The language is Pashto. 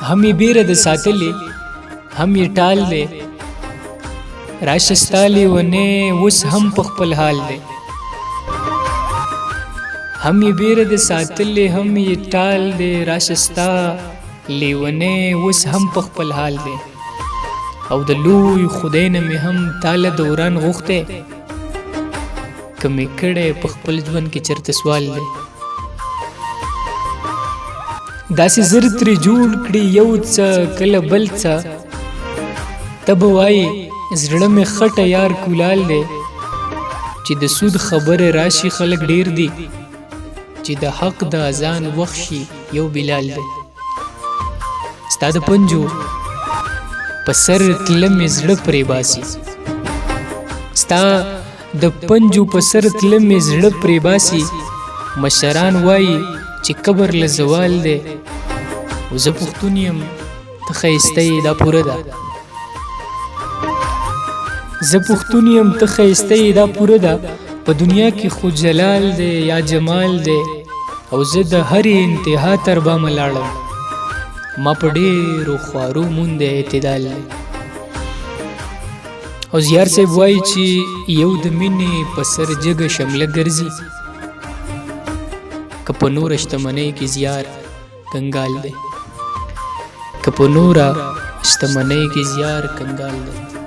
هم یې بیره د ساتلې هم یې ټال دی راشه ستا لیونی اوس هم په خپل حال دی هم یې بیره د ساتلې هم یې ټال دی راشه ستا لیونی اوس هم په خپل حال دی او د لوی خدای نه مې هم تاله دوران غوښتی که مې کړی په خپل ژوند کې چېرته سوال دی داسې زر ترې جوړ کړي یو څه کله بل څه ته به وایې زړه مې خټه یار کولال دی چې د سود خبره راشي خلک ډیر دي چې د حق د اذان وخت شي یو بلال دی ستا د پنجو په سر تله مې زړه پرې باسي ستا د پنجو په سر تله مې زړه پرې باسي مشران وایي چې قبر له زوال دی او زه پښتون یم ته ښایسته یې دا پوره ده زه پښتون یم ته ښایسته یې دا پوره ده په دنیا کې خو جلال دی یا جمال دی او زه د هرې انتها تر بامه لاړم ما په ډېرو خوارو مونده اعتدال دی او زیار صاحب وایي چې یو د مینې په سر جګه شمله ګرځي که په نوره شتمنۍ کې زیار کنګال دی که په نوره شتمنۍ کې زیار کنګال دی